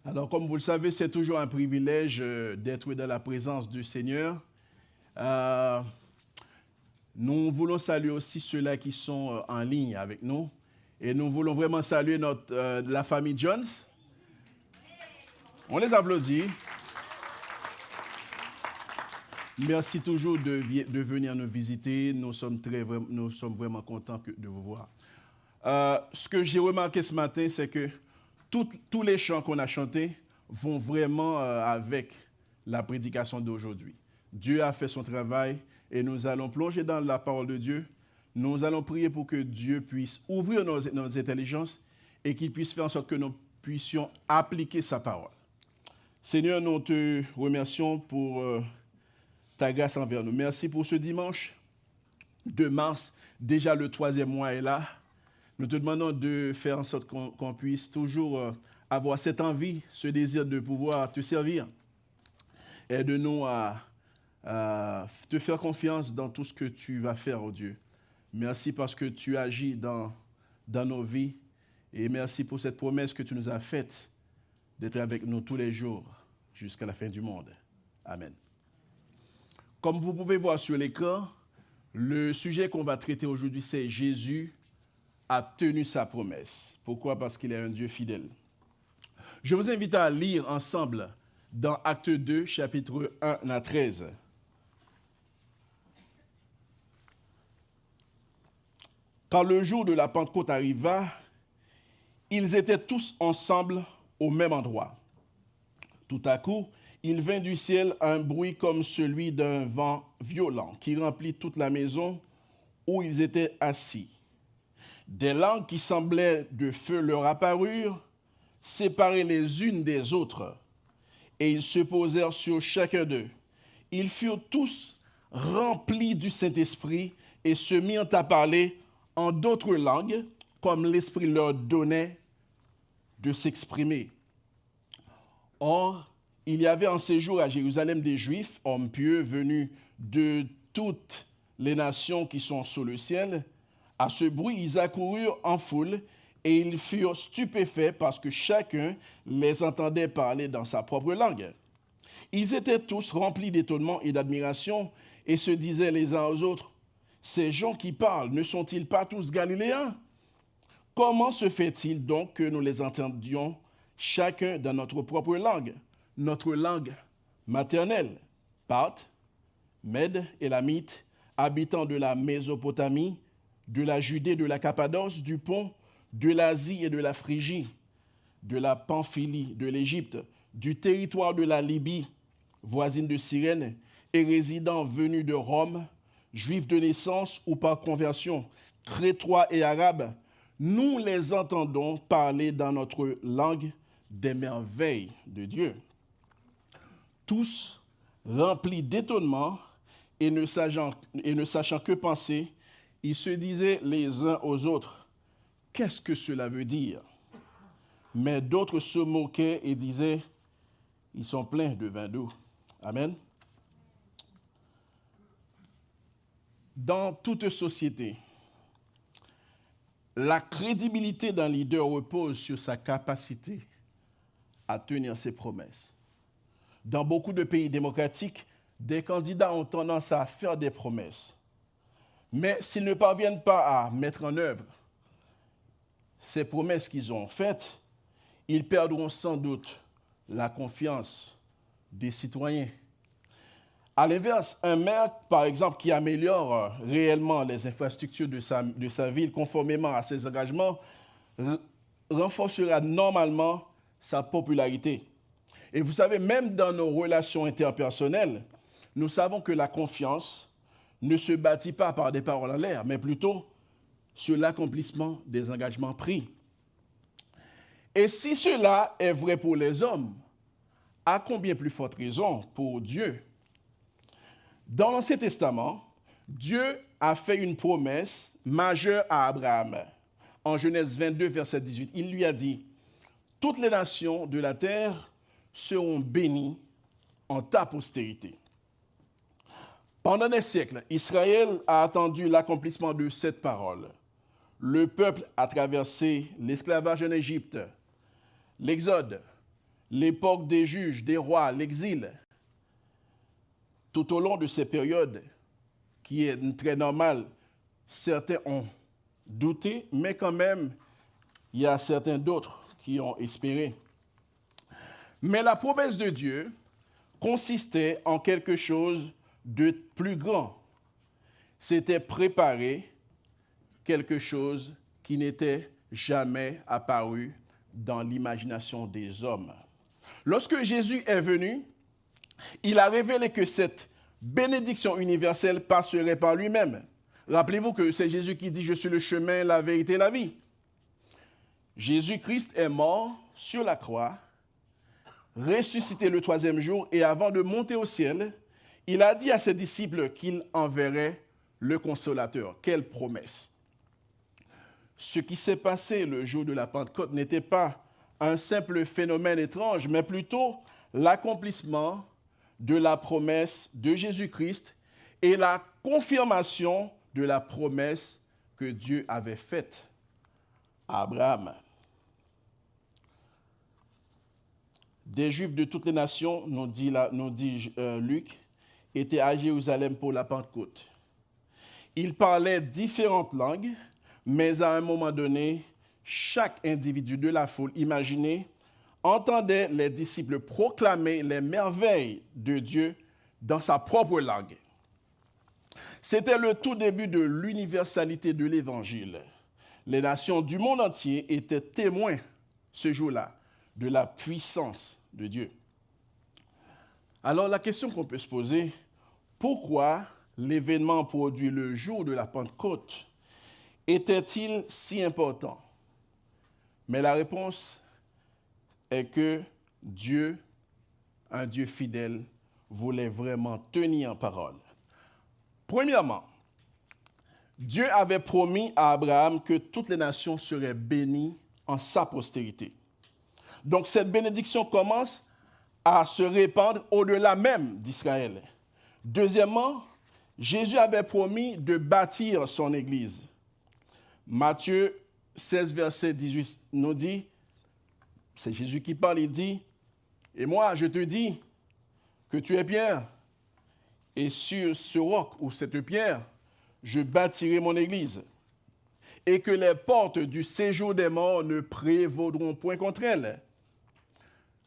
Alors, comme vous le savez, c'est toujours un privilège d'être dans la présence du Seigneur. Nous voulons saluer aussi ceux-là qui sont en ligne avec nous. Et nous voulons vraiment saluer la famille Jones. On les applaudit. Merci toujours de venir nous visiter. Nous sommes vraiment contents de vous voir. Ce que j'ai remarqué ce matin, c'est que tous les chants qu'on a chantés vont vraiment avec la prédication d'aujourd'hui. Dieu a fait son travail et nous allons plonger dans la parole de Dieu. Nous allons prier pour que Dieu puisse ouvrir nos intelligences et qu'il puisse faire en sorte que nous puissions appliquer sa parole. Seigneur, nous te remercions pour ta grâce envers nous. Merci pour ce dimanche 2 mars. Déjà le 3e mois est là. Nous te demandons de faire en sorte qu'on puisse toujours avoir cette envie, ce désir de pouvoir te servir. Aide-nous à te faire confiance dans tout ce que tu vas faire, oh Dieu. Merci parce que tu agis dans nos vies. Et merci pour cette promesse que tu nous as faite d'être avec nous tous les jours jusqu'à la fin du monde. Amen. Comme vous pouvez voir sur l'écran, le sujet qu'on va traiter aujourd'hui, c'est Jésus a tenu sa promesse. Pourquoi? Parce qu'il est un Dieu fidèle. Je vous invite à lire ensemble dans Acte 2, chapitre 1 à 13. Quand le jour de la Pentecôte arriva, ils étaient tous ensemble au même endroit. Tout à coup, il vint du ciel un bruit comme celui d'un vent violent qui remplit toute la maison où ils étaient assis. Des langues qui semblaient de feu leur apparurent, séparées les unes des autres, et ils se posèrent sur chacun d'eux. Ils furent tous remplis du Saint-Esprit et se mirent à parler en d'autres langues, comme l'Esprit leur donnait de s'exprimer. Or, il y avait en séjour à Jérusalem des Juifs, hommes pieux, venus de toutes les nations qui sont sous le ciel. À ce bruit, ils accoururent en foule et ils furent stupéfaits parce que chacun les entendait parler dans sa propre langue. Ils étaient tous remplis d'étonnement et d'admiration et se disaient les uns aux autres, « Ces gens qui parlent, ne sont-ils pas tous galiléens? Comment se fait-il donc que nous les entendions chacun dans notre propre langue maternelle? Parthes, Mèdes, Élamites, habitants de la Mésopotamie, de la Judée, de la Cappadoce, du Pont, de l'Asie et de la Phrygie, de la Pamphylie, de l'Égypte, du territoire de la Libye, voisine de Cyrène, et résidents venus de Rome, juifs de naissance ou par conversion, crétois et arabes, nous les entendons parler dans notre langue des merveilles de Dieu. Tous remplis d'étonnement et ne sachant que penser, ils se disaient les uns aux autres, « Qu'est-ce que cela veut dire ?» Mais d'autres se moquaient et disaient, « Ils sont pleins de vin doux. » Amen. Dans toute société, la crédibilité d'un leader repose sur sa capacité à tenir ses promesses. Dans beaucoup de pays démocratiques, des candidats ont tendance à faire des promesses. Mais s'ils ne parviennent pas à mettre en œuvre ces promesses qu'ils ont faites, ils perdront sans doute la confiance des citoyens. À l'inverse, un maire, par exemple, qui améliore réellement les infrastructures de sa ville conformément à ses engagements, renforcera normalement sa popularité. Et vous savez, même dans nos relations interpersonnelles, nous savons que la confiance ne se bâtit pas par des paroles en l'air, mais plutôt sur l'accomplissement des engagements pris. Et si cela est vrai pour les hommes, à combien plus forte raison pour Dieu? Dans l'Ancien Testament, Dieu a fait une promesse majeure à Abraham. En Genèse 22, verset 18, il lui a dit, « Toutes les nations de la terre seront bénies en ta postérité. » Pendant des siècles, Israël a attendu l'accomplissement de cette parole. Le peuple a traversé l'esclavage en Égypte, l'Exode, l'époque des juges, des rois, l'exil. Tout au long de ces périodes, qui est très normale, certains ont douté, mais quand même, il y a certains d'autres qui ont espéré. Mais la promesse de Dieu consistait en quelque chose de plus grand. C'était préparer quelque chose qui n'était jamais apparu dans l'imagination des hommes. Lorsque Jésus est venu, il a révélé que cette bénédiction universelle passerait par lui-même. Rappelez-vous que c'est Jésus qui dit « Je suis le chemin, la vérité et la vie ». Jésus-Christ est mort sur la croix, ressuscité le troisième jour, et avant de monter au ciel, il a dit à ses disciples qu'il enverrait le Consolateur. Quelle promesse! Ce qui s'est passé le jour de la Pentecôte n'était pas un simple phénomène étrange, mais plutôt l'accomplissement de la promesse de Jésus-Christ et la confirmation de la promesse que Dieu avait faite à Abraham. Des Juifs de toutes les nations, nous dit Luc, étaient à Jérusalem pour la Pentecôte. Ils parlaient différentes langues, mais à un moment donné, chaque individu de la foule, imaginez, entendait les disciples proclamer les merveilles de Dieu dans sa propre langue. C'était le tout début de l'universalité de l'Évangile. Les nations du monde entier étaient témoins ce jour-là de la puissance de Dieu. Alors la question qu'on peut se poser, pourquoi l'événement produit le jour de la Pentecôte était-il si important? Mais la réponse est que Dieu, un Dieu fidèle, voulait vraiment tenir en parole. Premièrement, Dieu avait promis à Abraham que toutes les nations seraient bénies en sa postérité. Donc cette bénédiction commence à se répandre au-delà même d'Israël. Deuxièmement, Jésus avait promis de bâtir son Église. Matthieu 16, verset 18 nous dit, c'est Jésus qui parle, il dit, « Et moi, je te dis que tu es Pierre, et sur ce roc ou cette pierre, je bâtirai mon Église, et que les portes du séjour des morts ne prévaudront point contre elle. »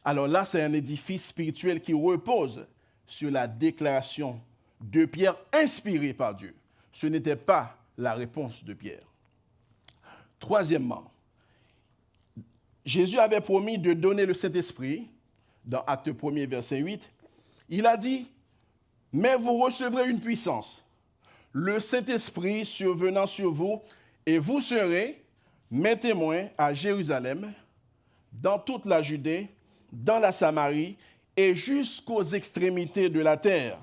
Alors là, c'est un édifice spirituel qui repose sur la déclaration de Pierre inspirée par Dieu. Ce n'était pas la réponse de Pierre. Troisièmement, Jésus avait promis de donner le Saint-Esprit, dans Acte 1er, verset 8. Il a dit, « Mais vous recevrez une puissance, le Saint-Esprit survenant sur vous, et vous serez mes témoins à Jérusalem, dans toute la Judée, dans la Samarie et jusqu'aux extrémités de la terre. »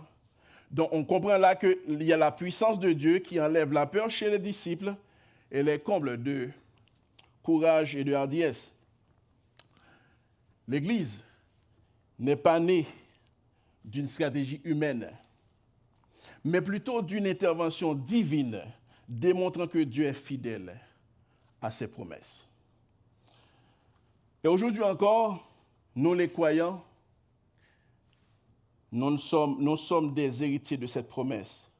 Donc on comprend là qu'il y a la puissance de Dieu qui enlève la peur chez les disciples et les comble de courage et de hardiesse. L'Église n'est pas née d'une stratégie humaine, mais plutôt d'une intervention divine, démontrant que Dieu est fidèle à ses promesses. Et aujourd'hui encore, nous les croyants, nous sommes des héritiers de cette promesse.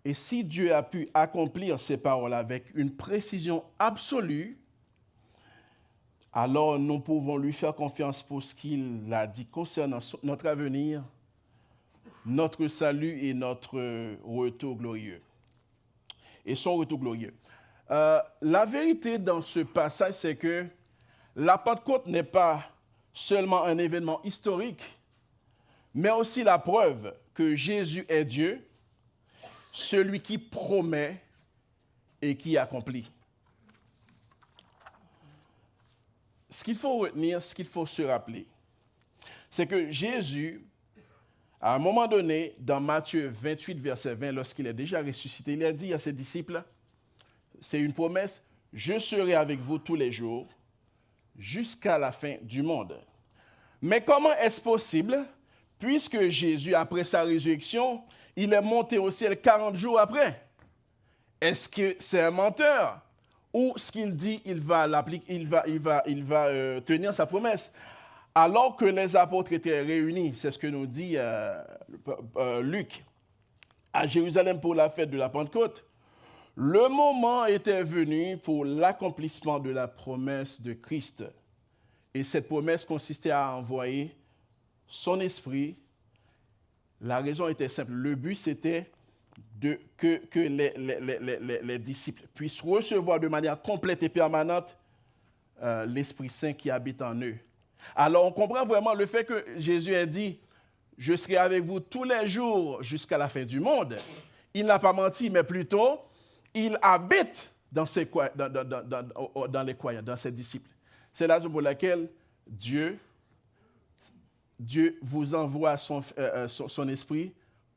Et si Dieu a pu accomplir ces paroles avec une précision absolue, alors nous pouvons lui faire confiance pour ce qu'il a dit concernant notre avenir, notre salut et notre retour glorieux. Et son retour glorieux. La vérité dans ce passage, c'est que la Pentecôte n'est pas seulement un événement historique, mais aussi la preuve que Jésus est Dieu, celui qui promet et qui accomplit. Ce qu'il faut retenir, ce qu'il faut se rappeler, c'est que Jésus, à un moment donné, dans Matthieu 28, verset 20, lorsqu'il est déjà ressuscité, il a dit à ses disciples, c'est une promesse, « Je serai avec vous tous les jours jusqu'à la fin du monde. » Mais comment est-ce possible, puisque Jésus, après sa résurrection, il est monté au ciel 40 jours après? Est-ce que c'est un menteur? Ou ce qu'il dit, il va l'appliquer, il va tenir sa promesse? Alors que les apôtres étaient réunis, c'est ce que nous dit Luc, à Jérusalem pour la fête de la Pentecôte, le moment était venu pour l'accomplissement de la promesse de Christ. Et cette promesse consistait à envoyer son esprit. La raison était simple. Le but, c'était que les disciples puissent recevoir de manière complète et permanente l'Esprit Saint qui habite en eux. Alors, on comprend vraiment le fait que Jésus a dit « Je serai avec vous tous les jours jusqu'à la fin du monde ». Il n'a pas menti, mais plutôt, il habite dans les croyants, dans ses disciples. C'est la raison pour laquelle Dieu vous envoie son esprit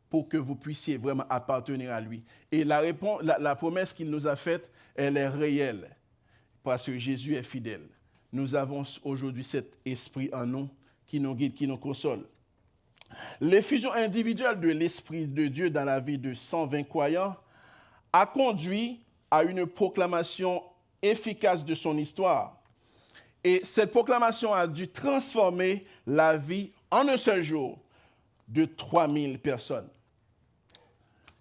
pour que vous puissiez vraiment appartenir à lui. Et la promesse qu'il nous a faite, elle est réelle, parce que Jésus est fidèle. Nous avons aujourd'hui cet esprit en nous qui nous guide, qui nous console. L'effusion individuelle de l'Esprit de Dieu dans la vie de 120 croyants a conduit à une proclamation efficace de son histoire. Et cette proclamation a dû transformer la vie en un seul jour de 3000 personnes.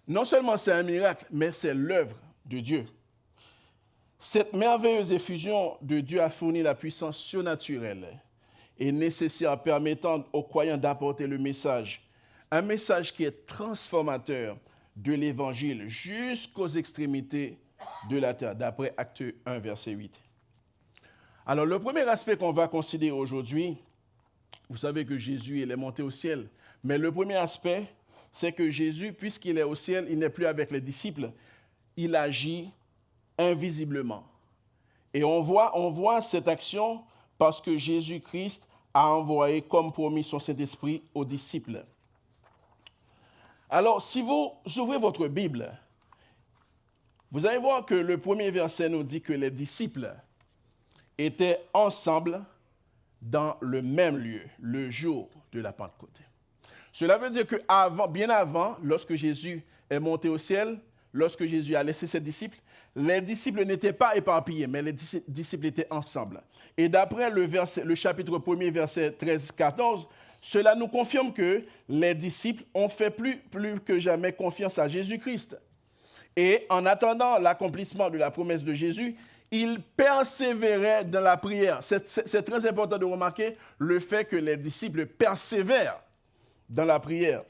Non seulement c'est un miracle, mais c'est l'œuvre de Dieu. Cette merveilleuse effusion de Dieu a fourni la puissance surnaturelle et nécessaire permettant aux croyants d'apporter le message, un message qui est transformateur de l'Évangile jusqu'aux extrémités de la terre, d'après Acte 1, verset 8. Alors, le premier aspect qu'on va considérer aujourd'hui, vous savez que Jésus il est monté au ciel, mais le premier aspect, c'est que Jésus, puisqu'il est au ciel, il n'est plus avec les disciples, il agit invisiblement. Et on voit cette action parce que Jésus-Christ a envoyé comme promis son Saint-Esprit aux disciples. Alors, si vous ouvrez votre Bible, vous allez voir que le premier verset nous dit que les disciples étaient ensemble dans le même lieu, le jour de la Pentecôte. Cela veut dire que bien avant, lorsque Jésus est monté au ciel, lorsque Jésus a laissé ses disciples, les disciples n'étaient pas éparpillés, mais les disciples étaient ensemble. Et d'après le chapitre 1er, verset 13-14, cela nous confirme que les disciples ont fait plus que jamais confiance à Jésus-Christ. Et en attendant l'accomplissement de la promesse de Jésus, ils persévéraient dans la prière. C'est très important de remarquer le fait que les disciples persévèrent dans la prière.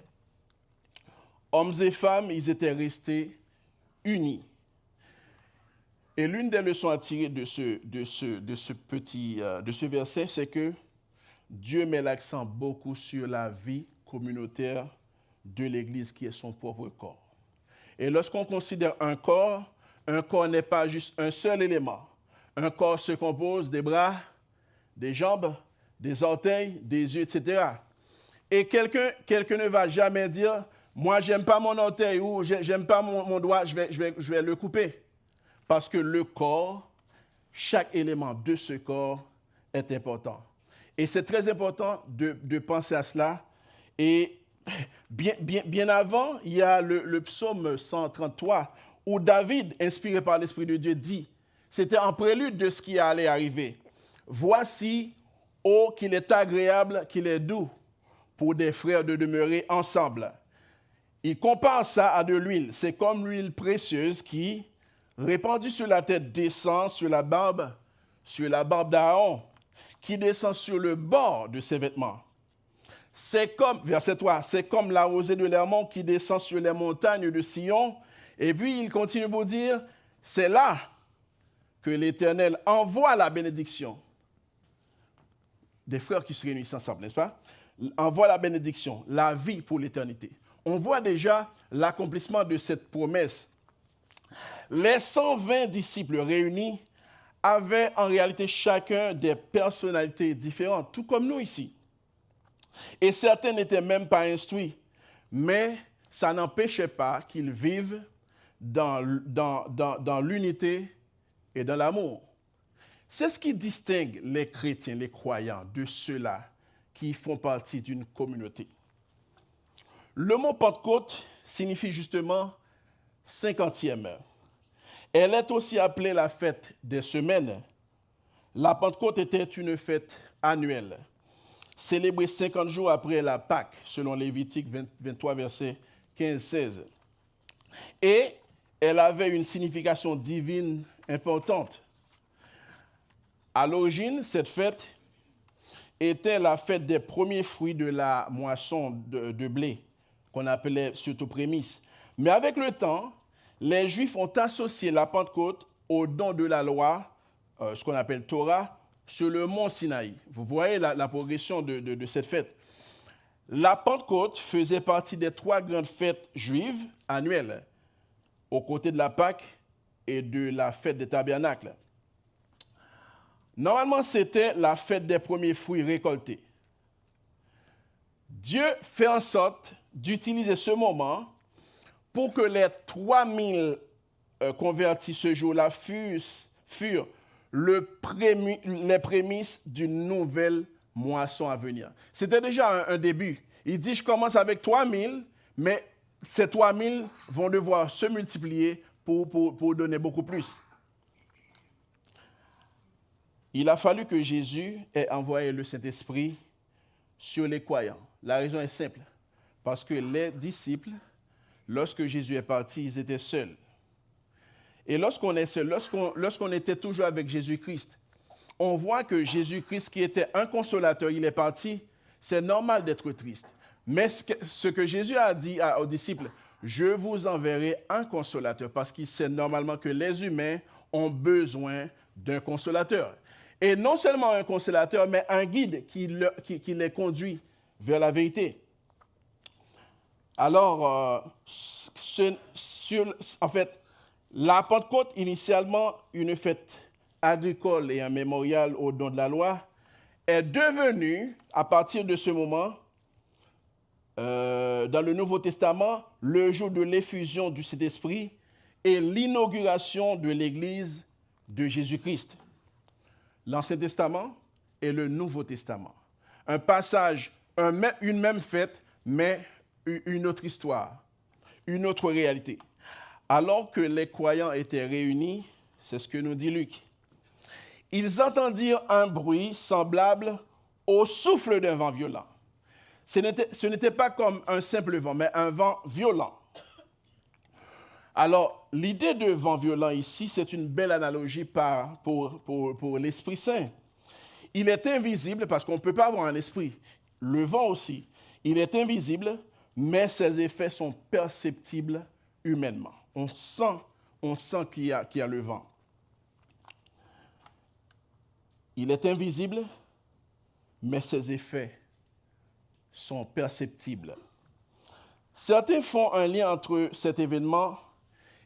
Hommes et femmes, ils étaient restés unis. Et l'une des leçons à tirer de ce verset, c'est que Dieu met l'accent beaucoup sur la vie communautaire de l'Église qui est son propre corps. Et lorsqu'on considère un corps n'est pas juste un seul élément. Un corps se compose des bras, des jambes, des orteils, des yeux, etc. Et quelqu'un ne va jamais dire « Moi, j'aime pas mon orteil » ou « J'aime pas mon doigt, je vais le couper ». Parce que le corps, chaque élément de ce corps est important. Et c'est très important de penser à cela. Et bien avant, il y a le psaume 133 où David, inspiré par l'Esprit de Dieu, dit, c'était en prélude de ce qui allait arriver. « Voici, ô qu'il est agréable, qu'il est doux pour des frères de demeurer ensemble. » Il compare ça à de l'huile. C'est comme l'huile précieuse qui, répandue sur la tête, descend sur la barbe d'Aaron, qui descend sur le bord de ses vêtements. C'est comme, verset 3, c'est comme la rosée de l'Hermon qui descend sur les montagnes de Sion. Et puis il continue pour dire, c'est là que l'Éternel envoie la bénédiction. Des frères qui se réunissent ensemble, n'est-ce pas? Envoie la bénédiction, la vie pour l'éternité. On voit déjà l'accomplissement de cette promesse. Les 120 disciples réunis avaient en réalité chacun des personnalités différentes, tout comme nous ici. Et certains n'étaient même pas instruits, mais ça n'empêchait pas qu'ils vivent dans l'unité et dans l'amour. C'est ce qui distingue les chrétiens, les croyants, de ceux-là qui font partie d'une communauté. Le mot Pentecôte signifie justement 50e heure. Elle est aussi appelée la fête des semaines. La Pentecôte était une fête annuelle. célébrée 50 jours après la Pâque, selon Lévitique 23, verset 15-16. Et elle avait une signification divine importante. À l'origine, cette fête était la fête des premiers fruits de la moisson de blé, qu'on appelait surtout prémices. Mais avec le temps, les Juifs ont associé la Pentecôte au don de la loi, ce qu'on appelle Torah, sur le mont Sinaï. Vous voyez la progression de cette fête. La Pentecôte faisait partie des 3 grandes fêtes juives annuelles, aux côtés de la Pâque et de la fête des tabernacles. Normalement, c'était la fête des premiers fruits récoltés. Dieu fait en sorte d'utiliser ce moment pour que les 3000 convertis ce jour-là furent les prémices d'une nouvelle moisson à venir. C'était déjà un début. Il dit, je commence avec 3000, mais ces 3000 vont devoir se multiplier pour donner beaucoup plus. Il a fallu que Jésus ait envoyé le Saint-Esprit sur les croyants. La raison est simple, parce que les disciples, lorsque Jésus est parti, ils étaient seuls. Et lorsqu'on est seul, lorsqu'on était toujours avec Jésus-Christ, on voit que Jésus-Christ, qui était un consolateur, il est parti, c'est normal d'être triste. Mais ce que Jésus a dit aux disciples, je vous enverrai un consolateur, parce qu'il sait normalement que les humains ont besoin d'un consolateur. Et non seulement un consolateur, mais un guide qui les conduit vers la vérité. Alors, en fait, la Pentecôte, initialement une fête agricole et un mémorial au don de la loi, est devenue, à partir de ce moment, dans le Nouveau Testament, le jour de l'effusion du Saint-Esprit et l'inauguration de l'Église de Jésus-Christ. L'Ancien Testament et le Nouveau Testament. Un passage, une même fête, mais une autre histoire, une autre réalité. Alors que les croyants étaient réunis, c'est ce que nous dit Luc, ils entendirent un bruit semblable au souffle d'un vent violent. Ce n'était pas comme un simple vent, mais un vent violent. Alors, l'idée de vent violent ici, c'est une belle analogie pour l'Esprit Saint. Il est invisible parce qu'on ne peut pas avoir un esprit. Le vent aussi. Il est invisible, mais ses effets sont perceptibles humainement. On sent qu'il y a le vent. Il est invisible, mais ses effets sont perceptibles. Certains font un lien entre cet événement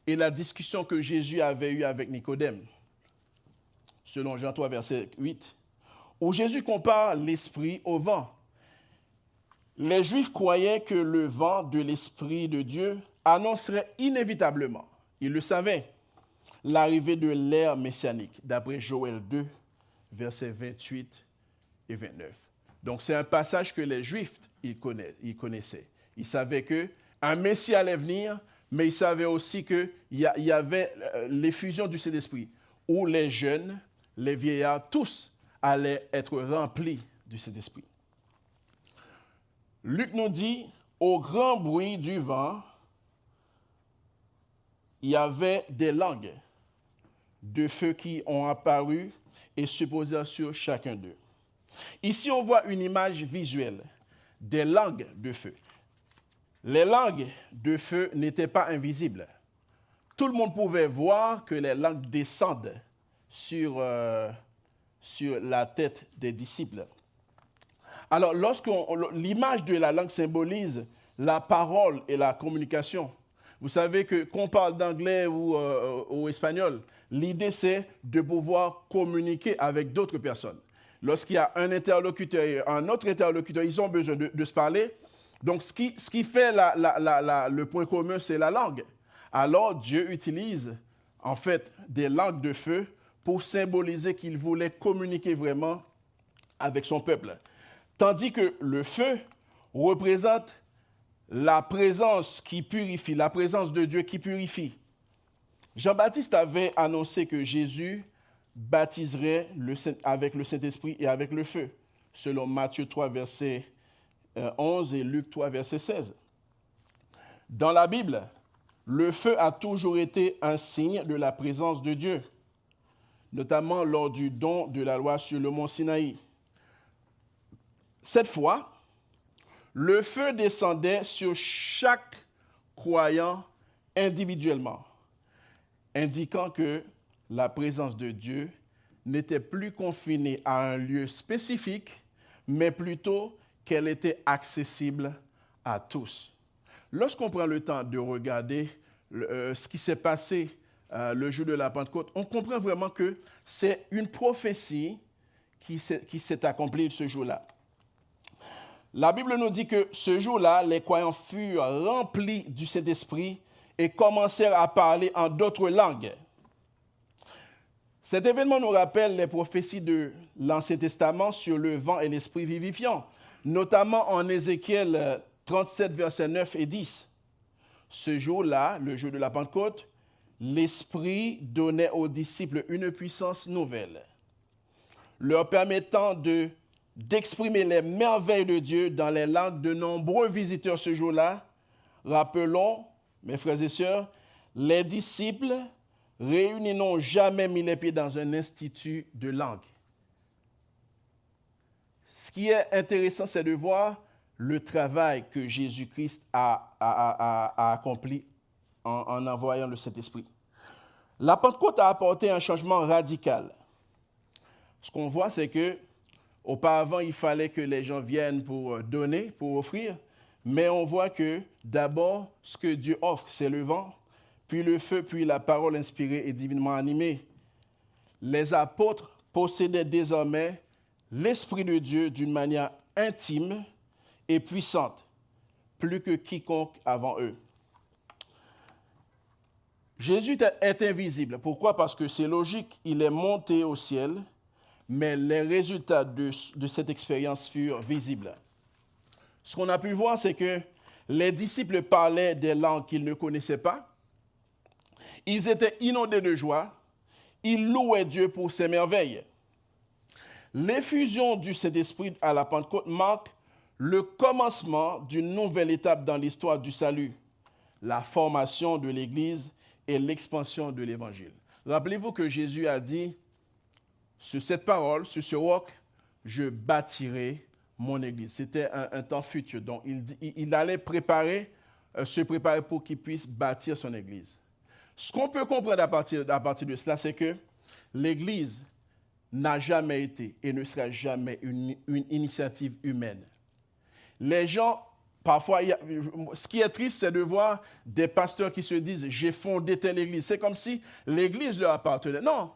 et la discussion que Jésus avait eue avec Nicodème, selon Jean 3, verset 8, où Jésus compare l'esprit au vent. Les Juifs croyaient que le vent de l'Esprit de Dieu annoncerait inévitablement, ils le savaient, l'arrivée de l'ère messianique, d'après Joël 2, versets 28 et 29. Donc c'est un passage que les Juifs ils connaissaient. Ils savaient qu'un Messie allait venir, mais ils savaient aussi qu'il y avait l'effusion du Saint-Esprit, où les jeunes, les vieillards, tous allaient être remplis du Saint-Esprit. Luc nous dit, au grand bruit du vent, il y avait des langues de feu qui ont apparu et se posèrent sur chacun d'eux. Ici, on voit une image visuelle des langues de feu. Les langues de feu n'étaient pas invisibles. Tout le monde pouvait voir que les langues descendent sur la tête des disciples. Alors, l'image de la langue symbolise la parole et la communication. Vous savez qu'on parle d'anglais ou espagnol, l'idée c'est de pouvoir communiquer avec d'autres personnes. Lorsqu'il y a un interlocuteur et un autre interlocuteur, ils ont besoin de se parler. Donc, ce qui fait le point commun, c'est la langue. Alors, Dieu utilise, en fait, des langues de feu pour symboliser qu'il voulait communiquer vraiment avec son peuple. Tandis que le feu représente la présence qui purifie, la présence de Dieu qui purifie. Jean-Baptiste avait annoncé que Jésus baptiserait avec le Saint-Esprit et avec le feu. selon Matthieu 3, verset 11 et Luc 3, verset 16. Dans la Bible, le feu a toujours été un signe de la présence de Dieu, notamment lors du don de la loi sur le mont Sinaï. Cette fois, le feu descendait sur chaque croyant individuellement, indiquant que la présence de Dieu n'était plus confinée à un lieu spécifique, mais plutôt qu'elle était accessible à tous. Lorsqu'on prend le temps de regarder ce qui s'est passé le jour de la Pentecôte, on comprend vraiment que c'est une prophétie qui s'est accomplie ce jour-là. La Bible nous dit que ce jour-là, les croyants furent remplis du Saint-Esprit et commencèrent à parler en d'autres langues. Cet événement nous rappelle les prophéties de l'Ancien Testament sur le vent et l'esprit vivifiant, notamment en Ézéchiel 37, versets 9 et 10. Ce jour-là, le jour de la Pentecôte, l'Esprit donnait aux disciples une puissance nouvelle, leur permettant d'exprimer les merveilles de Dieu dans les langues de nombreux visiteurs ce jour-là. Rappelons, mes frères et sœurs, les disciples réunis n'ont jamais mis les pieds dans un institut de langue. Ce qui est intéressant, c'est de voir le travail que Jésus-Christ a accompli en envoyant le Saint-Esprit. La Pentecôte a apporté un changement radical. Ce qu'on voit, c'est que auparavant, il fallait que les gens viennent pour donner, pour offrir, mais on voit que d'abord, ce que Dieu offre, c'est le vent, puis le feu, puis la parole inspirée et divinement animée. Les apôtres possédaient désormais l'Esprit de Dieu d'une manière intime et puissante, plus que quiconque avant eux. Jésus est invisible. Pourquoi? Parce que c'est logique, il est monté au ciel, mais les résultats de cette expérience furent visibles. Ce qu'on a pu voir, c'est que les disciples parlaient des langues qu'ils ne connaissaient pas. Ils étaient inondés de joie. Ils louaient Dieu pour ses merveilles. L'effusion du Saint-Esprit à la Pentecôte marque le commencement d'une nouvelle étape dans l'histoire du salut, la formation de l'Église et l'expansion de l'Évangile. Rappelez-vous que Jésus a dit, sur cette parole, sur ce roc, je bâtirai mon Église. C'était un temps futur. Donc, il allait se préparer pour qu'il puisse bâtir son Église. Ce qu'on peut comprendre à partir de cela, c'est que l'Église n'a jamais été et ne sera jamais une initiative humaine. Les gens, parfois, ce qui est triste, c'est de voir des pasteurs qui se disent « j'ai fondé telle Église ». C'est comme si l'Église leur appartenait. Non,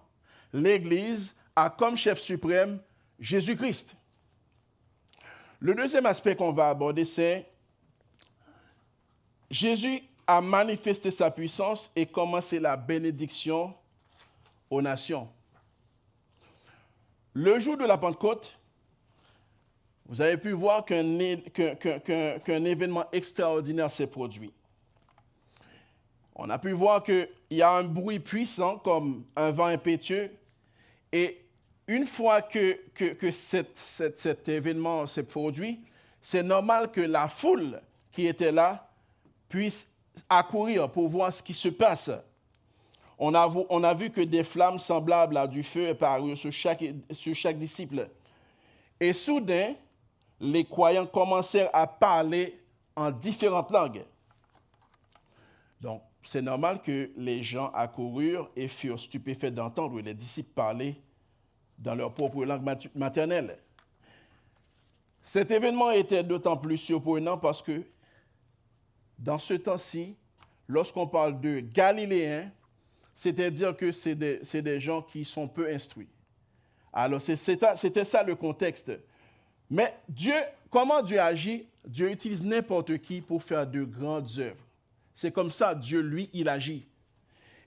l'Église a comme chef suprême Jésus-Christ. Le deuxième aspect qu'on va aborder, c'est Jésus a manifesté sa puissance et commencé la bénédiction aux nations. Le jour de la Pentecôte, vous avez pu voir qu'un événement extraordinaire s'est produit. On a pu voir qu'il y a un bruit puissant comme un vent impétueux. Et une fois que cet événement s'est produit, c'est normal que la foule qui était là puisse accourir pour voir ce qui se passe. On a vu que des flammes semblables à du feu apparurent sur chaque disciple. Et soudain, les croyants commencèrent à parler en différentes langues. Donc, c'est normal que les gens accoururent et furent stupéfaits d'entendre les disciples parler dans leur propre langue maternelle. Cet événement était d'autant plus surprenant parce que dans ce temps-ci, lorsqu'on parle de Galiléens, c'est-à-dire que c'est des gens qui sont peu instruits. Alors, c'était ça le contexte. Mais comment Dieu agit? Dieu utilise n'importe qui pour faire de grandes œuvres. C'est comme ça, Dieu, lui, il agit.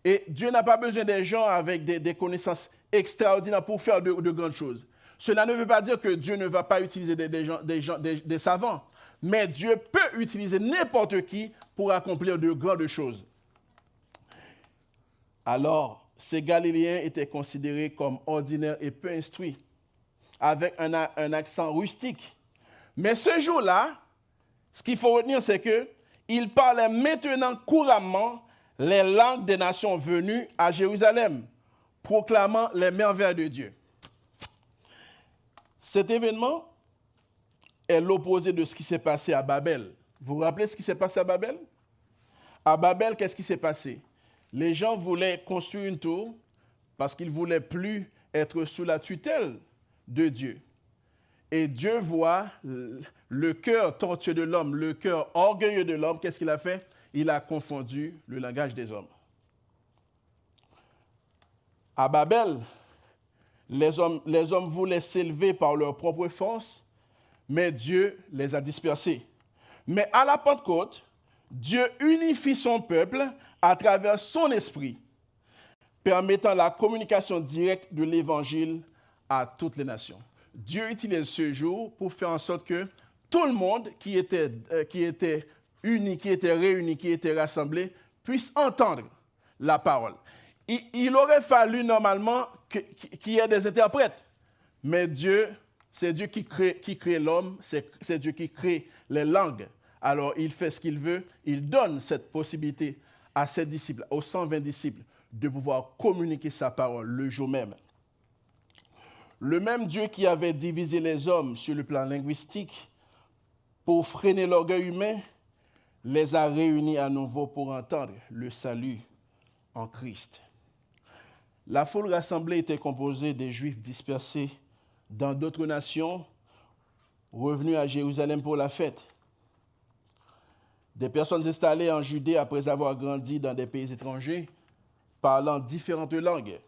Et Dieu n'a pas besoin des gens avec des connaissances extraordinaires pour faire de grandes choses. Cela ne veut pas dire que Dieu ne va pas utiliser des savants, mais Dieu peut utiliser n'importe qui pour accomplir de grandes choses. Alors, ces Galiléens étaient considérés comme ordinaires et peu instruits. avec un accent rustique. Mais ce jour-là, ce qu'il faut retenir, c'est qu'il parlait maintenant couramment les langues des nations venues à Jérusalem, proclamant les merveilles de Dieu. Cet événement est l'opposé de ce qui s'est passé à Babel. Vous vous rappelez ce qui s'est passé à Babel? À Babel, qu'est-ce qui s'est passé? Les gens voulaient construire une tour parce qu'ils ne voulaient plus être sous la tutelle de Dieu. Et Dieu voit le cœur tortueux de l'homme, le cœur orgueilleux de l'homme. Qu'est-ce qu'il a fait? Il a confondu le langage des hommes. À Babel, les hommes voulaient s'élever par leur propre force, mais Dieu les a dispersés. Mais à la Pentecôte, Dieu unifie son peuple à travers son esprit, permettant la communication directe de l'Évangile à toutes les nations. Dieu utilise ce jour pour faire en sorte que tout le monde qui était uni, qui était réuni, qui était rassemblé, puisse entendre la parole. Il aurait fallu normalement qu'il y ait des interprètes, mais Dieu, c'est Dieu qui crée l'homme, c'est Dieu qui crée les langues. Alors il fait ce qu'il veut, il donne cette possibilité à ses disciples, aux 120 disciples, de pouvoir communiquer sa parole le jour même. Le même Dieu qui avait divisé les hommes sur le plan linguistique pour freiner l'orgueil humain, les a réunis à nouveau pour entendre le salut en Christ. La foule rassemblée était composée des Juifs dispersés dans d'autres nations, revenus à Jérusalem pour la fête. Des personnes installées en Judée après avoir grandi dans des pays étrangers, parlant différentes langues.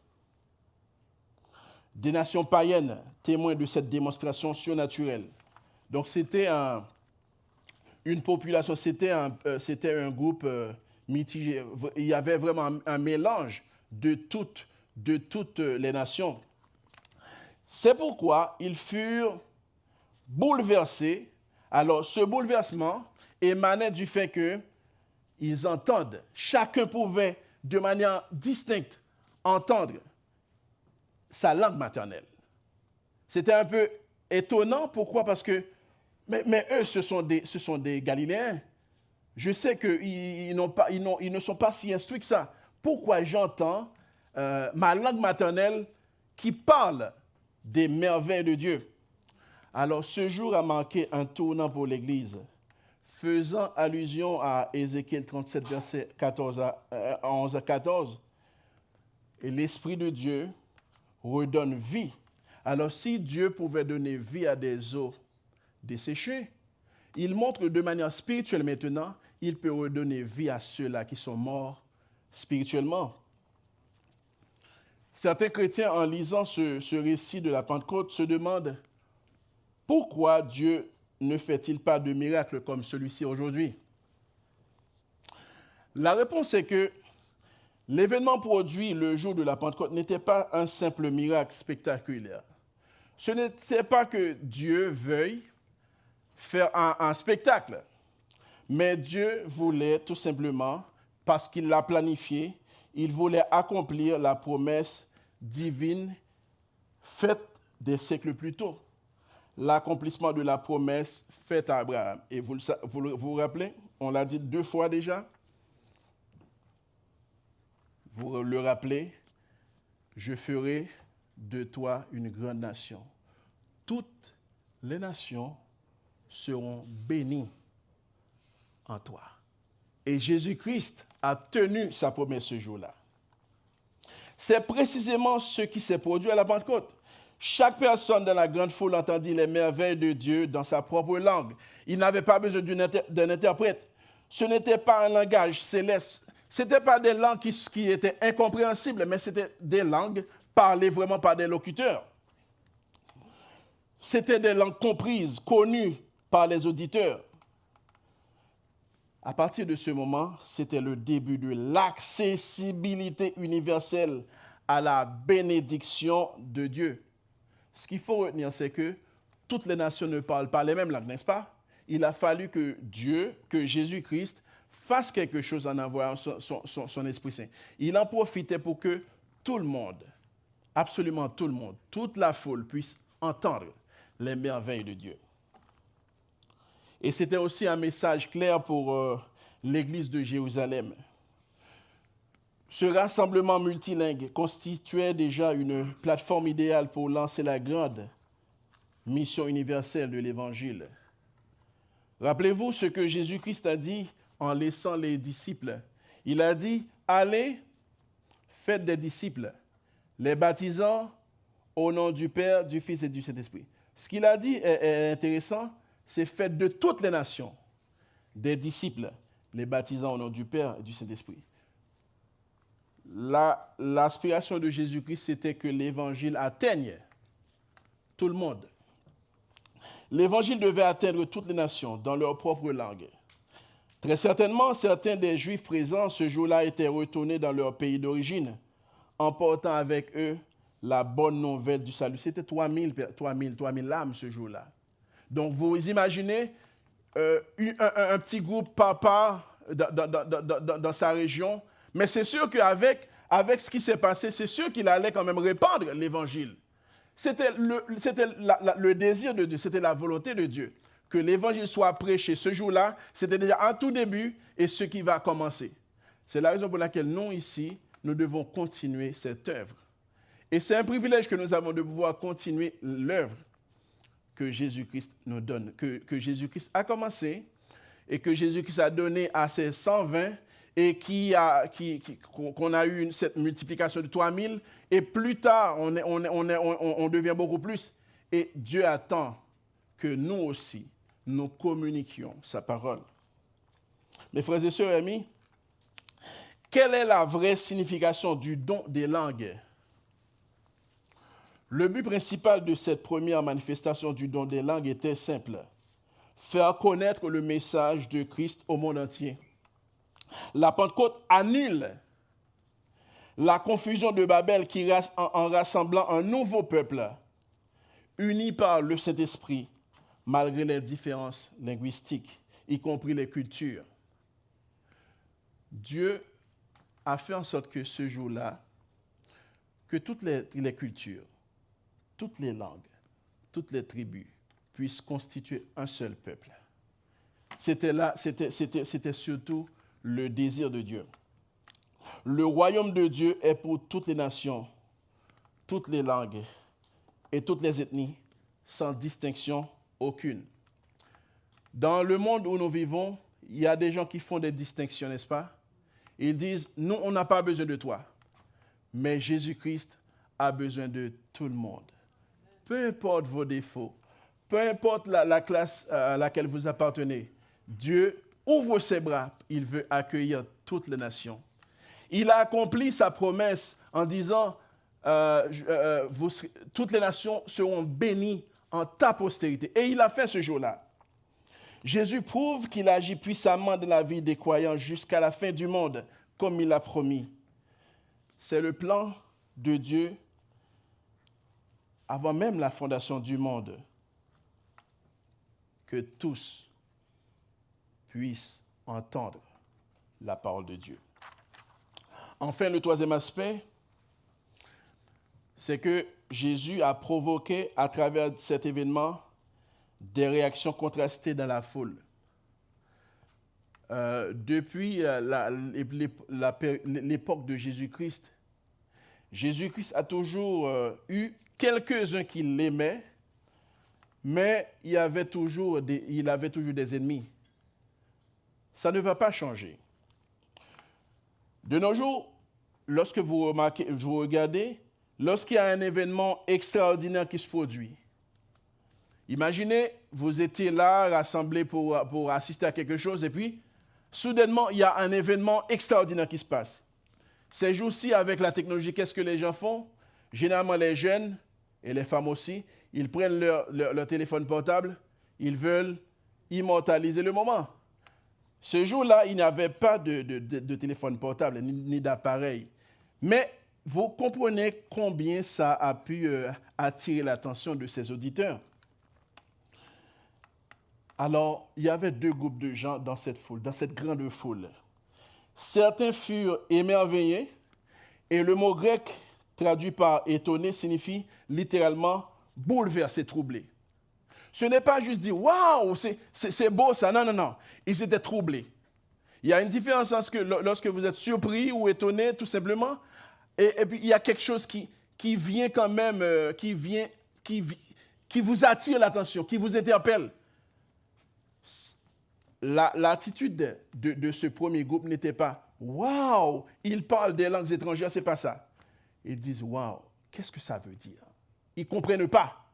Des nations païennes, témoins de cette démonstration surnaturelle. Donc c'était une population, c'était un groupe mitigé. Il y avait vraiment un mélange de toutes les nations. C'est pourquoi ils furent bouleversés. Alors ce bouleversement émanait du fait qu'ils entendent. Chacun pouvait de manière distincte entendre sa langue maternelle. C'était un peu étonnant. Pourquoi? Parce que, mais eux, ce sont des Galiléens. Je sais qu'ils ne sont pas si instruits que ça. Pourquoi j'entends ma langue maternelle qui parle des merveilles de Dieu? Alors, ce jour a marqué un tournant pour l'Église, faisant allusion à Ézéchiel 37, versets 11 à 14. Et l'Esprit de Dieu redonne vie. Alors, si Dieu pouvait donner vie à des eaux desséchées, il montre de manière spirituelle maintenant, il peut redonner vie à ceux-là qui sont morts spirituellement. Certains chrétiens, en lisant ce récit de la Pentecôte, se demandent pourquoi Dieu ne fait-il pas de miracles comme celui-ci aujourd'hui? La réponse est que l'événement produit le jour de la Pentecôte n'était pas un simple miracle spectaculaire. Ce n'était pas que Dieu veuille faire un spectacle, mais Dieu voulait tout simplement, parce qu'il l'a planifié, il voulait accomplir la promesse divine faite des siècles plus tôt. L'accomplissement de la promesse faite à Abraham. Et vous vous rappelez, on l'a dit 2 fois déjà. Vous le rappelez, je ferai de toi une grande nation. Toutes les nations seront bénies en toi. Et Jésus-Christ a tenu sa promesse ce jour-là. C'est précisément ce qui s'est produit à la Pentecôte. Chaque personne dans la grande foule entendit les merveilles de Dieu dans sa propre langue. Il n'avait pas besoin d'un interprète. Ce n'était pas un langage céleste. Ce n'était pas des langues qui étaient incompréhensibles, mais c'était des langues parlées vraiment par des locuteurs. C'était des langues comprises, connues par les auditeurs. À partir de ce moment, c'était le début de l'accessibilité universelle à la bénédiction de Dieu. Ce qu'il faut retenir, c'est que toutes les nations ne parlent pas les mêmes langues, n'est-ce pas? Il a fallu que Dieu, que Jésus-Christ, fasse quelque chose en envoyant son Esprit Saint. Il en profitait pour que tout le monde, absolument tout le monde, toute la foule puisse entendre les merveilles de Dieu. Et c'était aussi un message clair pour l'église de Jérusalem. Ce rassemblement multilingue constituait déjà une plateforme idéale pour lancer la grande mission universelle de l'Évangile. Rappelez-vous ce que Jésus-Christ a dit en laissant les disciples. Il a dit, allez, faites des disciples, les baptisant au nom du Père, du Fils et du Saint-Esprit. Ce qu'il a dit est intéressant, c'est faites de toutes les nations des disciples, les baptisant au nom du Père et du Saint-Esprit. L'aspiration de Jésus-Christ, c'était que l'Évangile atteigne tout le monde. L'Évangile devait atteindre toutes les nations dans leur propre langue. Très certainement, certains des Juifs présents ce jour-là étaient retournés dans leur pays d'origine, emportant avec eux la bonne nouvelle du salut. C'était 3000 âmes ce jour-là. Donc, vous imaginez un petit groupe papa dans sa région, mais c'est sûr qu'avec ce qui s'est passé, c'est sûr qu'il allait quand même répandre l'Évangile. C'était le désir de Dieu, c'était la volonté de Dieu. Que l'Évangile soit prêché ce jour-là, c'était déjà un tout début et ce qui va commencer. C'est la raison pour laquelle nous, ici, nous devons continuer cette œuvre. Et c'est un privilège que nous avons de pouvoir continuer l'œuvre que Jésus-Christ nous donne, que Jésus-Christ a commencé et que Jésus-Christ a donné à ses 120 et qu'on a eu cette multiplication de 3000 et plus tard, on devient beaucoup plus. Et Dieu attend que nous aussi, nous communiquions sa parole. Mes frères et sœurs amis, quelle est la vraie signification du don des langues? Le but principal de cette première manifestation du don des langues était simple: faire connaître le message de Christ au monde entier. La Pentecôte annule la confusion de Babel en rassemblant un nouveau peuple, uni par le Saint-Esprit, malgré les différences linguistiques, y compris les cultures. Dieu a fait en sorte que ce jour-là, que toutes les cultures, toutes les langues, toutes les tribus puissent constituer un seul peuple. C'était surtout le désir de Dieu. Le royaume de Dieu est pour toutes les nations, toutes les langues et toutes les ethnies, sans distinction aucune. Dans le monde où nous vivons, il y a des gens qui font des distinctions, n'est-ce pas? Ils disent, nous, on n'a pas besoin de toi. Mais Jésus-Christ a besoin de tout le monde. Peu importe vos défauts, peu importe la classe à laquelle vous appartenez, Dieu ouvre ses bras, il veut accueillir toutes les nations. Il a accompli sa promesse en disant, toutes les nations seront bénies en ta postérité. Et il a fait ce jour-là. Jésus prouve qu'il agit puissamment dans la vie des croyants jusqu'à la fin du monde, comme il l'a promis. C'est le plan de Dieu avant même la fondation du monde, que tous puissent entendre la parole de Dieu. Enfin, le troisième aspect, c'est que Jésus a provoqué à travers cet événement des réactions contrastées dans la foule. Depuis l'époque de Jésus-Christ, Jésus-Christ a toujours eu quelques-uns qui l'aimaient, mais il avait toujours des ennemis. Ça ne va pas changer. De nos jours, lorsque vous regardez, lorsqu'il y a un événement extraordinaire qui se produit, imaginez, vous étiez là, rassemblés pour assister à quelque chose, et puis, soudainement, il y a un événement extraordinaire qui se passe. Ces jours-ci, avec la technologie, qu'est-ce que les gens font? Généralement, les jeunes, et les femmes aussi, ils prennent leur téléphone portable, ils veulent immortaliser le moment. Ce jour-là, il n'y avait pas de téléphone portable, ni d'appareil. Mais vous comprenez combien ça a pu attirer l'attention de ses auditeurs. Alors, il y avait deux groupes de gens dans cette foule, dans cette grande foule. Certains furent émerveillés, et le mot grec traduit par étonné signifie littéralement bouleversés, troublés. Ce n'est pas juste dire « Waouh, c'est beau ça ». Non, non, non. Ils étaient troublés. Il y a une différence lorsque vous êtes surpris ou étonné, tout simplement. Et puis, il y a quelque chose qui vient quand même, qui vous attire l'attention, qui vous interpelle. L'attitude de ce premier groupe n'était pas « Waouh, ils parlent des langues étrangères », c'est pas ça. Ils disent « Waouh, qu'est-ce que ça veut dire ?» Ils ne comprennent pas.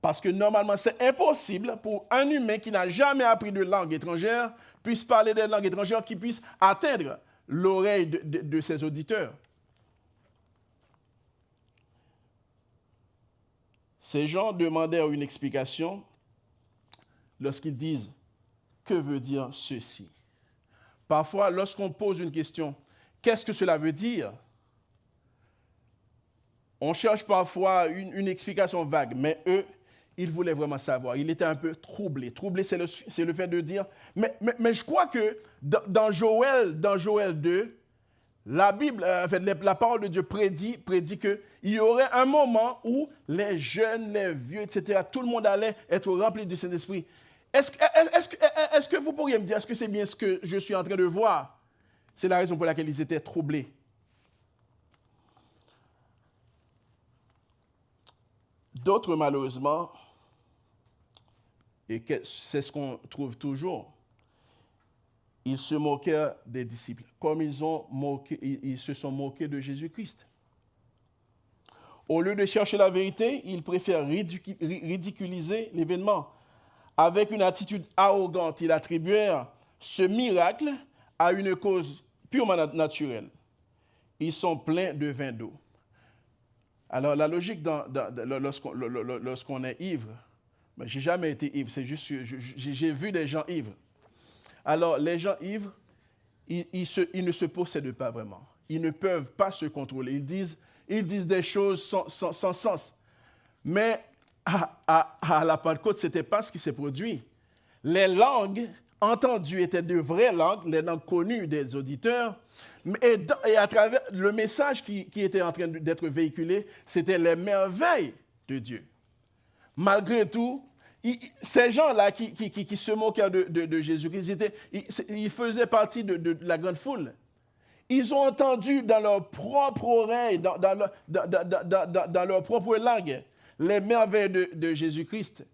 Parce que normalement, c'est impossible pour un humain qui n'a jamais appris de langue étrangère puisse parler des langues étrangères qui puissent atteindre l'oreille de ses auditeurs. Ces gens demandèrent une explication lorsqu'ils disent « Que veut dire ceci ?» Parfois, lorsqu'on pose une question « Qu'est-ce que cela veut dire ?» On cherche parfois une explication vague, mais eux, ils voulaient vraiment savoir. Ils étaient un peu troublés. Troublés, c'est le fait de dire, mais je crois que dans Joël 2, la Bible, la parole de Dieu prédit qu'il y aurait un moment où les jeunes, les vieux, etc., tout le monde allait être rempli du Saint-Esprit. Est-ce que vous pourriez me dire, est-ce que c'est bien ce que je suis en train de voir? C'est la raison pour laquelle ils étaient troublés. D'autres, malheureusement, et c'est ce qu'on trouve toujours, ils se moquaient des disciples, comme ils se sont moqués de Jésus-Christ. Au lieu de chercher la vérité, ils préfèrent ridiculiser l'événement. Avec une attitude arrogante, ils attribuèrent ce miracle à une cause purement naturelle. Ils sont pleins de vin d'eau. Alors, la logique lorsqu'on est ivre, mais je n'ai jamais été ivre, c'est juste que j'ai vu des gens ivres. Alors, les gens ivres, ils ne se possèdent pas vraiment. Ils ne peuvent pas se contrôler. Ils disent des choses sans sens. Mais à la Pentecôte, ce n'était pas ce qui s'est produit. Les langues entendues étaient de vraies langues, les langues connues des auditeurs. Et à travers le message qui était en train d'être véhiculé, c'était les merveilles de Dieu. Malgré tout, ces gens-là qui se moquaient de Jésus-Christ, ils faisaient partie de la grande foule. Ils ont entendu dans leur propre oreille, dans leur propre langue, les merveilles de Jésus-Christ.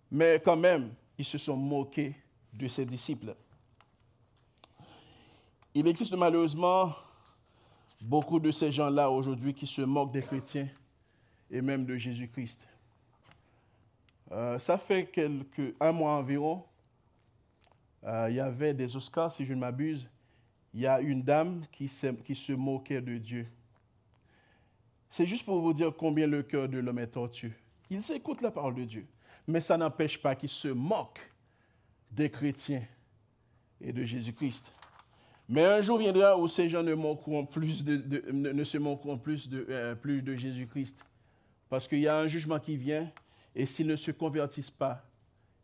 Mais quand même, ils se sont moqués de ses disciples. Il existe malheureusement beaucoup de ces gens-là aujourd'hui qui se moquent des chrétiens et même de Jésus-Christ. Ça fait un mois environ, il y avait des Oscars, si je ne m'abuse. Il y a une dame qui se moquait de Dieu. C'est juste pour vous dire combien le cœur de l'homme est tortueux. Ils écoutent la parole de Dieu, mais ça n'empêche pas qu'ils se moquent des chrétiens et de Jésus-Christ. Mais un jour viendra où ces gens ne se moqueront plus de Jésus-Christ. Parce qu'il y a un jugement qui vient, et s'ils ne se convertissent pas,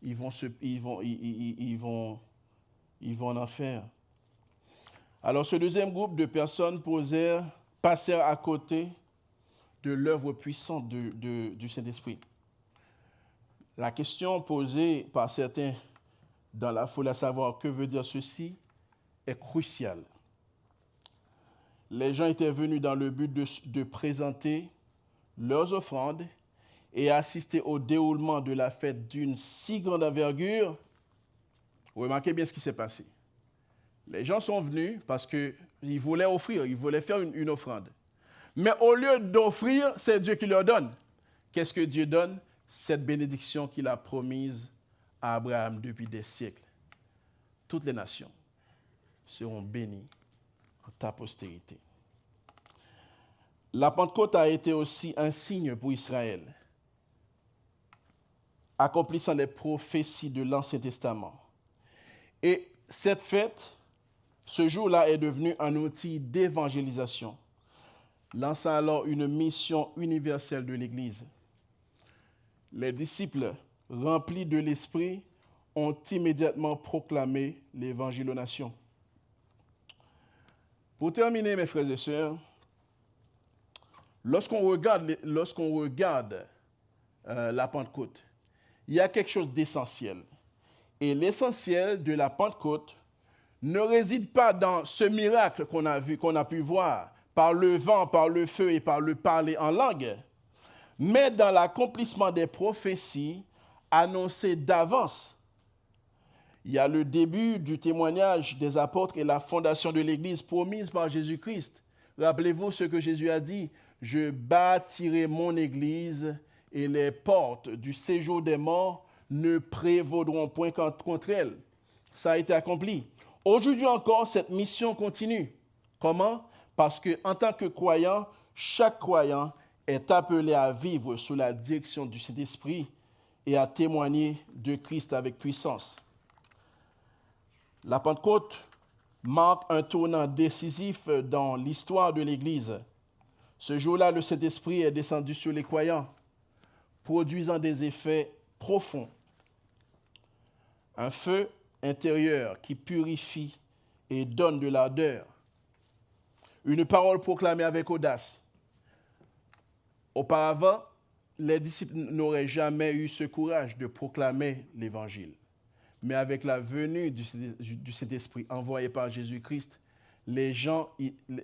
ils vont en enfer. Alors ce deuxième groupe de personnes passèrent à côté de l'œuvre puissante du Saint-Esprit. La question posée par certains dans la foule, à savoir que veut dire ceci, est cruciale. Les gens étaient venus dans le but de présenter leurs offrandes et assister au déroulement de la fête d'une si grande envergure. Remarquez bien ce qui s'est passé. Les gens sont venus parce qu'ils voulaient offrir, ils voulaient faire une offrande. Mais au lieu d'offrir, c'est Dieu qui leur donne. Qu'est-ce que Dieu donne? Cette bénédiction qu'il a promise à Abraham depuis des siècles. Toutes les nations seront bénies en ta postérité. La Pentecôte a été aussi un signe pour Israël, accomplissant les prophéties de l'Ancien Testament. Et cette fête, ce jour-là, est devenu un outil d'évangélisation, lançant alors une mission universelle de l'Église. Les disciples, remplis de l'Esprit, ont immédiatement proclamé l'Évangile aux nations. Pour terminer, mes frères et sœurs, lorsqu'on regarde la Pentecôte, il y a quelque chose d'essentiel. Et l'essentiel de la Pentecôte ne réside pas dans ce miracle qu'on a vu, qu'on a pu voir, par le vent, par le feu et par le parler en langue, mais dans l'accomplissement des prophéties annoncées d'avance. Il y a le début du témoignage des apôtres et la fondation de l'Église promise par Jésus-Christ. Rappelez-vous ce que Jésus a dit, « Je bâtirai mon Église et les portes du séjour des morts ne prévaudront point contre elle. » Ça a été accompli. Aujourd'hui encore, cette mission continue. Comment? Parce qu'en tant que croyant, chaque croyant est appelé à vivre sous la direction du Saint-Esprit et à témoigner de Christ avec puissance. La Pentecôte marque un tournant décisif dans l'histoire de l'Église. Ce jour-là, le Saint-Esprit est descendu sur les croyants, produisant des effets profonds. Un feu intérieur qui purifie et donne de l'ardeur. Une parole proclamée avec audace. Auparavant, les disciples n'auraient jamais eu ce courage de proclamer l'Évangile. Mais avec la venue du Saint-Esprit envoyé par Jésus-Christ, les gens,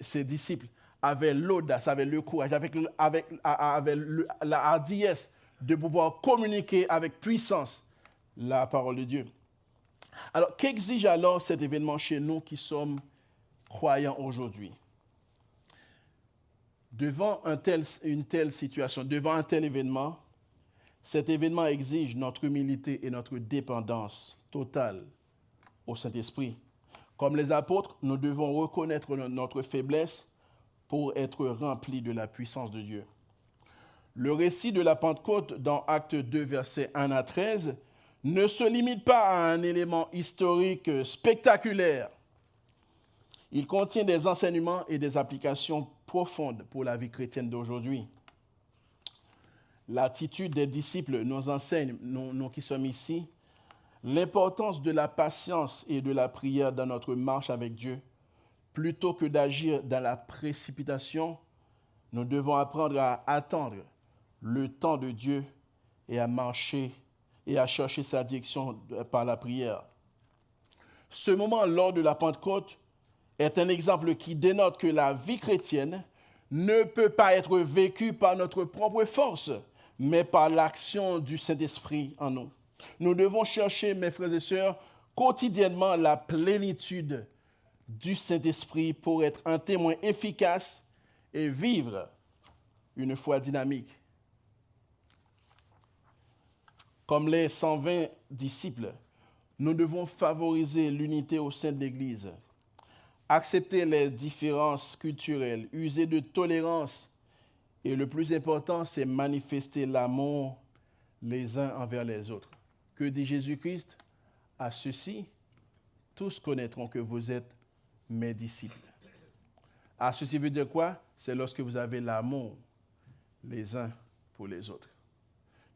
ses disciples, avaient l'audace, avaient le courage, avaient la hardiesse de pouvoir communiquer avec puissance la parole de Dieu. Alors, qu'exige alors cet événement chez nous qui sommes croyants aujourd'hui? Devant une telle situation, devant un tel événement, cet événement exige notre humilité et notre dépendance totale au Saint-Esprit. Comme les apôtres, nous devons reconnaître notre faiblesse pour être remplis de la puissance de Dieu. Le récit de la Pentecôte dans Actes 2, versets 1 à 13, ne se limite pas à un élément historique spectaculaire. Il contient des enseignements et des applications profondes pour la vie chrétienne d'aujourd'hui. L'attitude des disciples nous enseigne, nous qui sommes ici, l'importance de la patience et de la prière dans notre marche avec Dieu. Plutôt que d'agir dans la précipitation, nous devons apprendre à attendre le temps de Dieu et à marcher et à chercher sa direction par la prière. Ce moment lors de la Pentecôte est un exemple qui dénote que la vie chrétienne ne peut pas être vécue par notre propre force, mais par l'action du Saint-Esprit en nous. Nous devons chercher, mes frères et sœurs, quotidiennement la plénitude du Saint-Esprit pour être un témoin efficace et vivre une foi dynamique. Comme les 120 disciples, nous devons favoriser l'unité au sein de l'Église, accepter les différences culturelles, user de tolérance et le plus important, c'est manifester l'amour les uns envers les autres. Que dit Jésus-Christ? À ceux-ci, tous connaîtront que vous êtes mes disciples. À ceci veut dire quoi? C'est lorsque vous avez l'amour les uns pour les autres.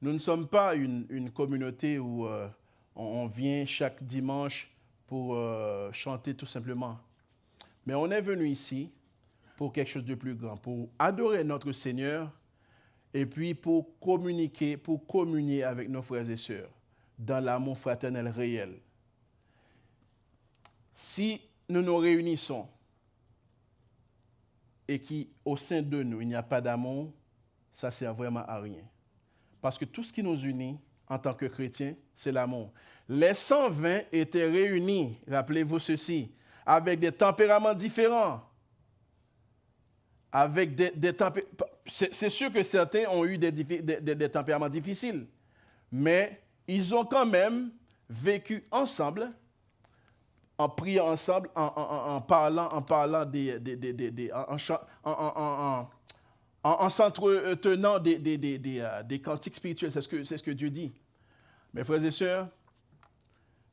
Nous ne sommes pas une communauté où on vient chaque dimanche pour chanter tout simplement. Mais on est venu ici pour quelque chose de plus grand, pour adorer notre Seigneur et puis pour communiquer, pour communier avec nos frères et sœurs dans l'amour fraternel réel. Si nous nous réunissons et qu'au sein de nous, il n'y a pas d'amour, ça ne sert vraiment à rien. Parce que tout ce qui nous unit en tant que chrétiens, c'est l'amour. Les 120 étaient réunis, rappelez-vous ceci, avec des tempéraments différents. Avec c'est sûr que certains ont eu des tempéraments difficiles, mais ils ont quand même vécu ensemble, en priant ensemble, en parlant en s'entretenant des cantiques spirituels. C'est ce que Dieu dit. Mes frères et sœurs,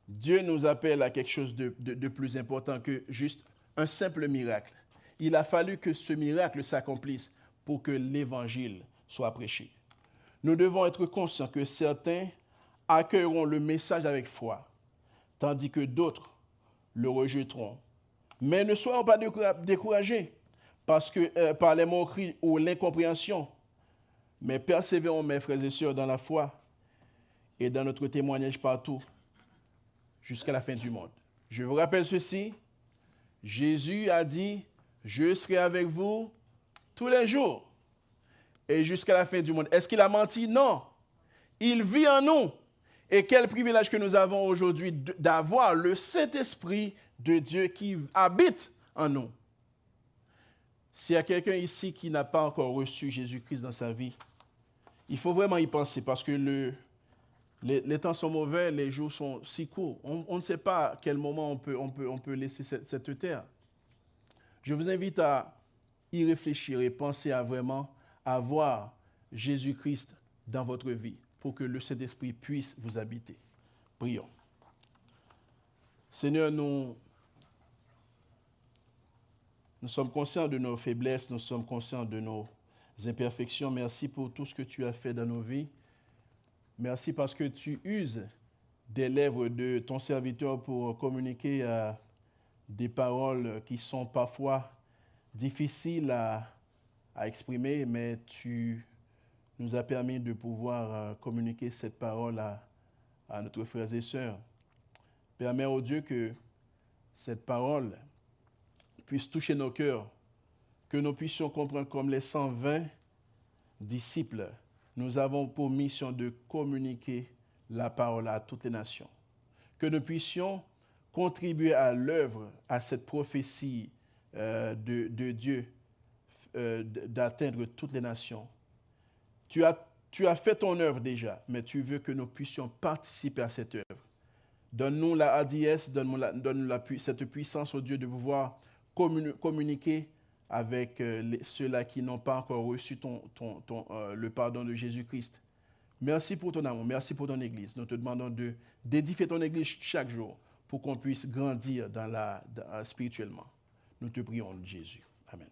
Dieu nous appelle à quelque chose de plus important que juste un simple miracle. Il a fallu que ce miracle s'accomplisse pour que l'Évangile soit prêché. Nous devons être conscients que certains accueilleront le message avec foi, tandis que d'autres le rejetteront. Mais ne soyons pas découragés par les moqueries ou l'incompréhension. Mais persévérons, mes frères et sœurs, dans la foi et dans notre témoignage partout, jusqu'à la fin du monde. Je vous rappelle ceci, Jésus a dit, je serai avec vous tous les jours et jusqu'à la fin du monde. Est-ce qu'il a menti? Non. Il vit en nous. Et quel privilège que nous avons aujourd'hui d'avoir le Saint-Esprit de Dieu qui habite en nous. S'il y a quelqu'un ici qui n'a pas encore reçu Jésus-Christ dans sa vie, il faut vraiment y penser parce que les temps sont mauvais, les jours sont si courts. On ne sait pas à quel moment on peut laisser cette terre. Je vous invite à y réfléchir et penser à vraiment avoir Jésus-Christ dans votre vie pour que le Saint-Esprit puisse vous habiter. Prions. Seigneur, nous sommes conscients de nos faiblesses, nous sommes conscients de nos imperfections. Merci pour tout ce que tu as fait dans nos vies. Merci parce que tu uses des lèvres de ton serviteur pour communiquer des paroles qui sont parfois difficiles à exprimer, mais tu nous as permis de pouvoir communiquer cette parole à notre frères et sœurs. Permets au Dieu que cette parole puisse toucher nos cœurs, que nous puissions comprendre comme les 120 disciples, nous avons pour mission de communiquer la parole à toutes les nations. Que nous puissions contribuer à l'œuvre, à cette prophétie de Dieu, d'atteindre toutes les nations. Tu as fait ton œuvre déjà, mais tu veux que nous puissions participer à cette œuvre. Donne-nous la hardiesse, donne-nous cette puissance, au Dieu, de pouvoir communiquer avec ceux-là qui n'ont pas encore reçu le pardon de Jésus-Christ. Merci pour ton amour, merci pour ton Église. Nous te demandons d'édifier ton Église chaque jour pour qu'on puisse grandir spirituellement. Nous te prions, Jésus. Amen.